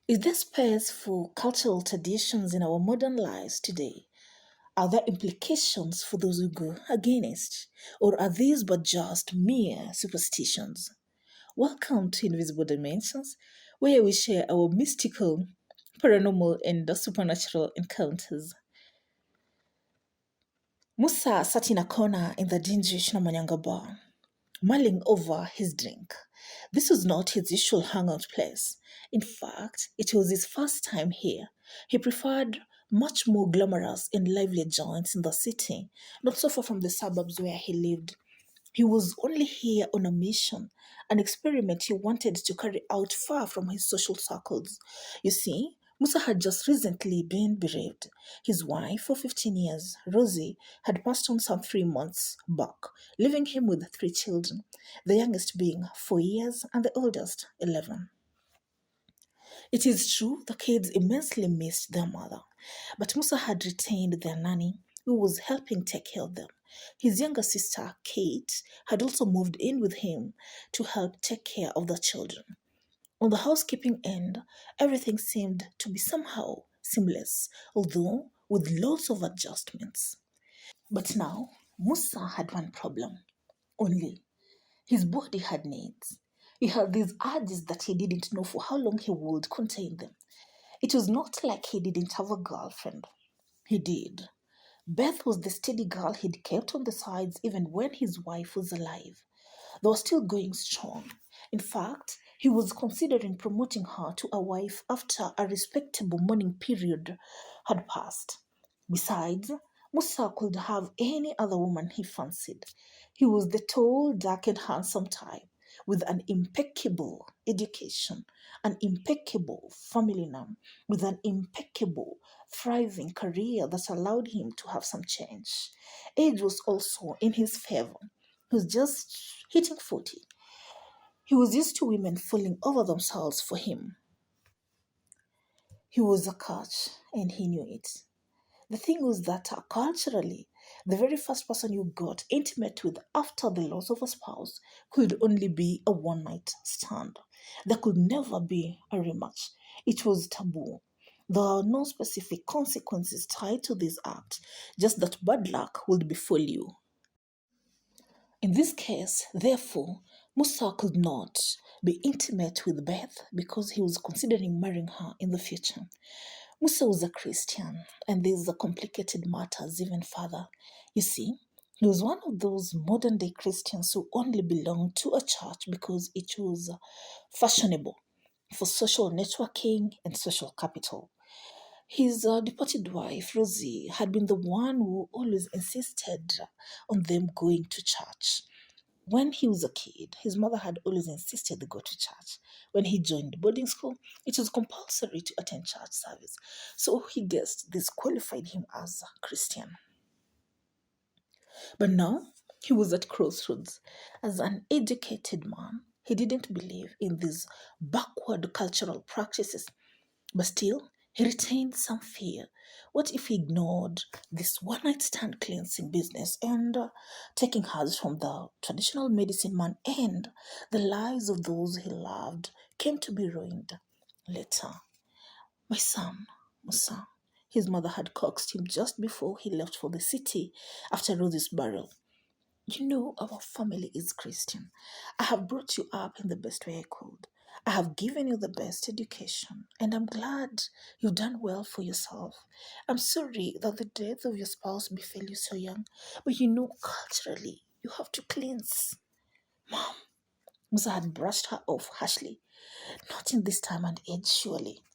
Is there space for cultural traditions in our modern lives today? Are there implications for those who go against? Or are these but just mere superstitions? Welcome to Invisible Dimensions, where we share our mystical, paranormal, and supernatural encounters. Musa sat in a corner in the dingy Shinamanyanga bar, mulling over his drink. This was not his usual hangout place. In fact, it was his first time here. He preferred much more glamorous and lively joints in the city, not so far from the suburbs where he lived. He was only here on a mission, an experiment he wanted to carry out far from his social circles. You see, Musa had just recently been bereaved. His wife for 15 years, Rosie, had passed on some 3 months back, leaving him with three children, the youngest being 4 years and the oldest 11. It is true the kids immensely missed their mother, but Musa had retained their nanny who was helping take care of them. His younger sister, Kate, had also moved in with him to help take care of the children. On the housekeeping end, everything seemed to be somehow seamless, although with lots of adjustments. But now, Musa had one problem only. His body had needs. He had these urges that he didn't know for how long he would contain them. It was not like he didn't have a girlfriend. He did. Beth was the steady girl he'd kept on the sides even when his wife was alive. They were still going strong. In fact, he was considering promoting her to a wife after a respectable mourning period had passed. Besides, Musa could have any other woman he fancied. He was the tall, dark, and handsome type, with an impeccable education, an impeccable family name, with an impeccable, thriving career that allowed him to have some change. Age was also in his favor. He was just hitting 40. He was used to women falling over themselves for him. He was a catch, and he knew it. The thing was that culturally, the very first person you got intimate with after the loss of a spouse could only be a one night stand. There could never be a rematch. It was taboo. There are no specific consequences tied to this act, just that bad luck would befall you. In this case, therefore, Musa could not be intimate with Beth because he was considering marrying her in the future. Musa was a Christian, and these complicated matters even further. You see, he was one of those modern day Christians who only belonged to a church because it was fashionable for social networking and social capital. His departed wife, Rosie, had been the one who always insisted on them going to church. When he was a kid, his mother had always insisted they go to church. When he joined boarding school, it was compulsory to attend church service. So he guessed this qualified him as a Christian. But now he was at crossroads. As an educated man, he didn't believe in these backward cultural practices, but still, he retained some fear. What if he ignored this one night stand cleansing business and taking hers from the traditional medicine man and the lives of those he loved came to be ruined later? My son, Musa, his mother had coaxed him just before he left for the city after Rosie's burial. You know, our family is Christian. I have brought you up in the best way I could. I have given you the best education, and I'm glad you've done well for yourself. I'm sorry that the death of your spouse befell you so young, but you know, culturally, you have to cleanse. Mom, Musa had brushed her off harshly. Not in this time and age, surely.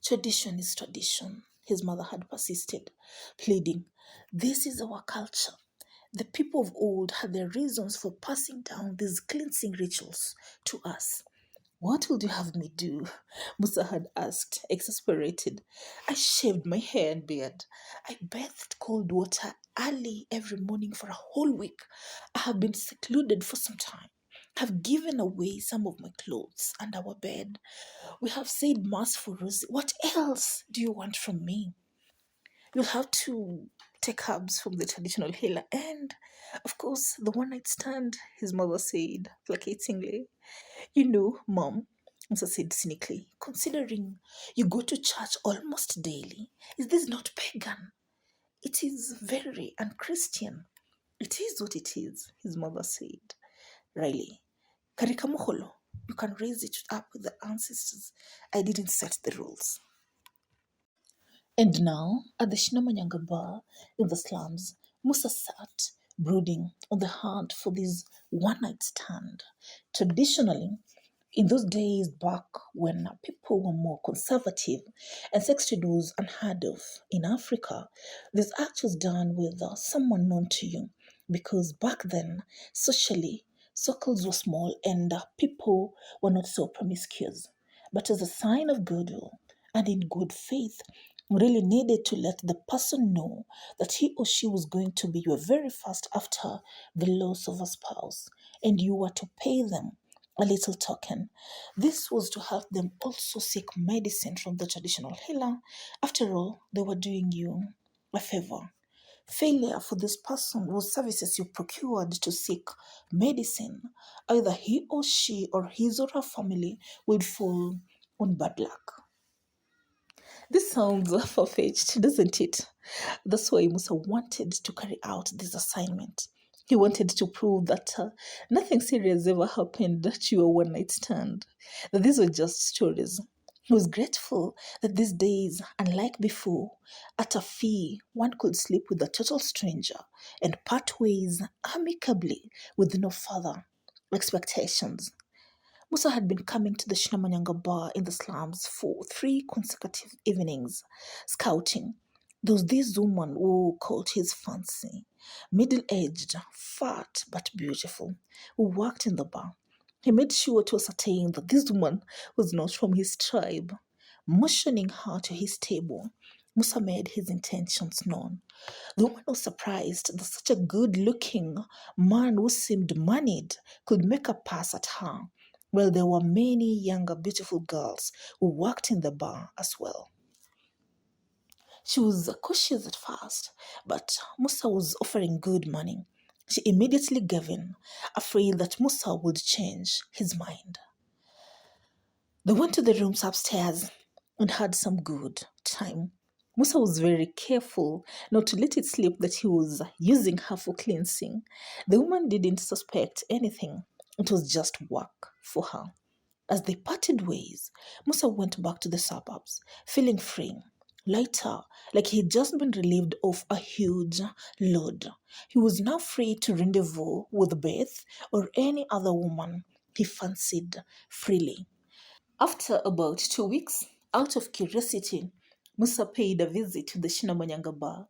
Tradition is tradition, his mother had persisted, pleading. This is our culture. The people of old had their reasons for passing down these cleansing rituals to us. What would you have me do? Musa had asked, exasperated. I shaved my hair and beard. I bathed cold water early every morning for a whole week. I have been secluded for some time. Have given away some of my clothes and our bed. We have said mass for Rosie. What else do you want from me? You'll have to take herbs from the traditional healer and, of course, the one night stand, his mother said placatingly. You know, Mom, Musa said cynically. Considering you go to church almost daily, is this not pagan? It is very unchristian. It is what it is, his mother said. Riley, Karikamuholo, you can raise it up with the ancestors. I didn't set the rules. And now, at the Shinamanyanga bar in the slums, Musa sat, brooding on the hunt for this one night stand. Traditionally, in those days back when people were more conservative and sex trade was unheard of in Africa, this act was done with someone known to you because back then, socially, circles were small and people were not so promiscuous. But as a sign of goodwill and in good faith, we really needed to let the person know that he or she was going to be your very first after the loss of a spouse, and you were to pay them a little token. This was to help them also seek medicine from the traditional healer. After all, they were doing you a favor. Failure for this person was services you procured to seek medicine. Either he or she or his or her family would fall on bad luck. This sounds far-fetched, doesn't it? That's why Musa wanted to carry out this assignment. He wanted to prove that nothing serious ever happened to your one night stand, that these were just stories. He was grateful that these days, unlike before, at a fee, one could sleep with a total stranger and part ways amicably with no further expectations. Musa had been coming to the Shinamanyanga bar in the slums for 3 consecutive evenings, scouting. There was this woman who caught his fancy, middle-aged, fat but beautiful, who worked in the bar. He made sure to ascertain that this woman was not from his tribe. Motioning her to his table, Musa made his intentions known. The woman was surprised that such a good looking man who seemed moneyed could make a pass at her. Well, there were many younger, beautiful girls who worked in the bar as well. She was cautious at first, but Musa was offering good money. She immediately gave in, afraid that Musa would change his mind. They went to the rooms upstairs and had some good time. Musa was very careful not to let it slip that he was using her for cleansing. The woman didn't suspect anything. It was just work for her. As they parted ways, Musa went back to the suburbs, feeling free, lighter, like he had just been relieved of a huge load. He was now free to rendezvous with Beth or any other woman he fancied freely. After about 2 weeks, out of curiosity, Musa paid a visit to the Shinamanyanga bar,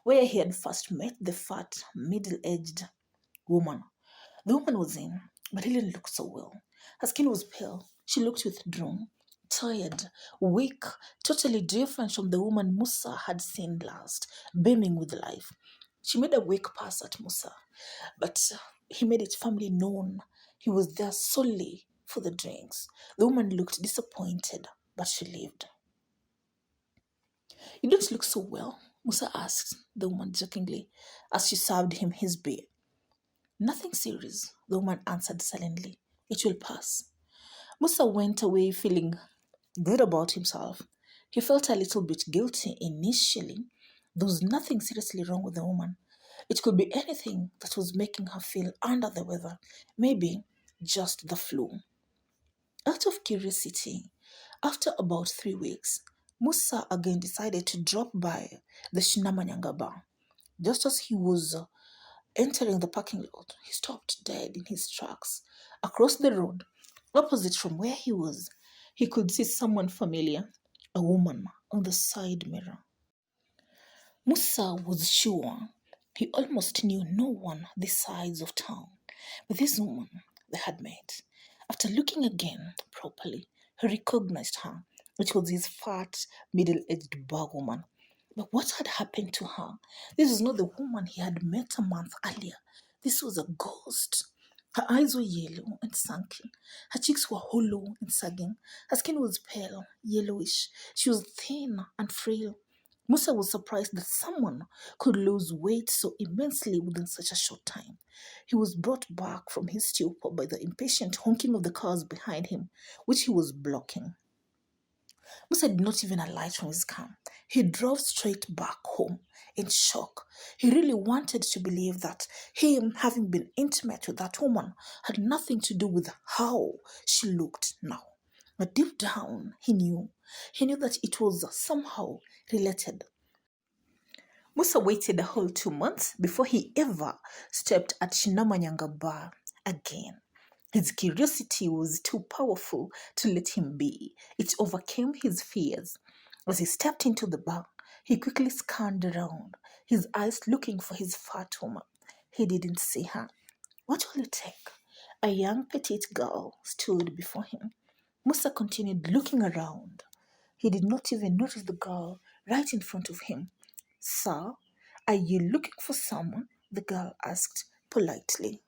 where he had first met the fat, middle-aged woman. The woman was in, but he didn't look so well. Her skin was pale. She looked withdrawn, tired, weak, totally different from the woman Musa had seen last, beaming with life. She made a weak pass at Musa, but he made it firmly known he was there solely for the drinks. The woman looked disappointed, but she lived. You don't look so well, Musa asked the woman jokingly as she served him his beer. Nothing serious, the woman answered sullenly. It will pass. Musa went away feeling good about himself. He felt a little bit guilty initially. There was nothing seriously wrong with the woman. It could be anything that was making her feel under the weather. Maybe just the flu. Out of curiosity, after about 3 weeks, Musa again decided to drop by the Shinamanyanga bar. Just as he was entering the parking lot, he stopped dead in his tracks. Across the road, opposite from where he was, he could see someone familiar, a woman on the side mirror. Musa was sure he almost knew no one this side of town, but this woman they had met. After looking again properly, he recognized her. It was his fat, middle-aged bar woman. But what had happened to her? This was not the woman he had met a month earlier. This was a ghost. Her eyes were yellow and sunken. Her cheeks were hollow and sagging. Her skin was pale, yellowish. She was thin and frail. Musa was surprised that someone could lose weight so immensely within such a short time. He was brought back from his stupor by the impatient honking of the cars behind him, which he was blocking. Musa did not even alight from his car. He drove straight back home in shock. He really wanted to believe that him having been intimate with that woman had nothing to do with how she looked now. But deep down, he knew. He knew that it was somehow related. Musa waited a whole 2 months before he ever stepped at Shinamanyanga bar again. His curiosity was too powerful to let him be. It overcame his fears. As he stepped into the bar, he quickly scanned around, his eyes looking for his fat woman. He didn't see her. What will it take? A young petite girl stood before him. Musa continued looking around. He did not even notice the girl right in front of him. Sir, are you looking for someone? The girl asked politely.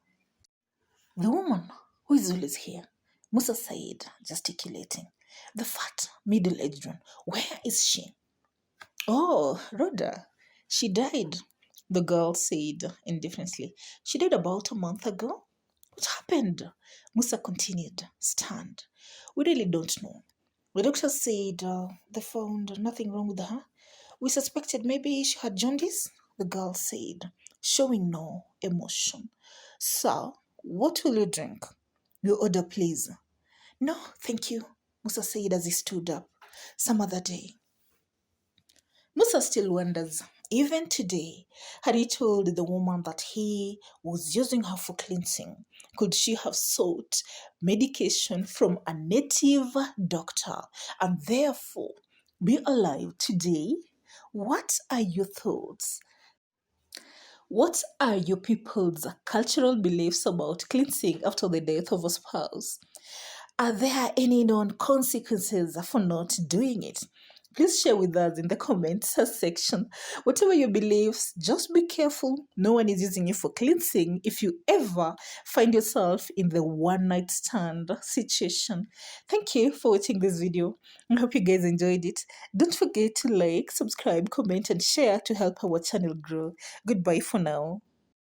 The woman who is always here, Musa said, gesticulating. The fat, middle-aged one. Where is she? Oh, Rhoda. She died, the girl said indifferently. She died about a month ago. What happened? Musa continued, stunned. We really don't know. The doctor said they found nothing wrong with her. We suspected maybe she had jaundice, the girl said, showing no emotion. Sir, what will you drink? Your order, please. No, thank you, Musa said as he stood up. Some other day. Musa still wonders, even today, had he told the woman that he was using her for cleansing, could she have sought medication from a native doctor and therefore be alive today? What are your thoughts? What are your people's cultural beliefs about cleansing after the death of a spouse? Are there any known consequences for not doing it? Please share with us in the comments section. Whatever your beliefs, just be careful. No one is using you for cleansing if you ever find yourself in the one night stand situation. Thank you for watching this video. I hope you guys enjoyed it. Don't forget to like, subscribe, comment, and share to help our channel grow. Goodbye for now.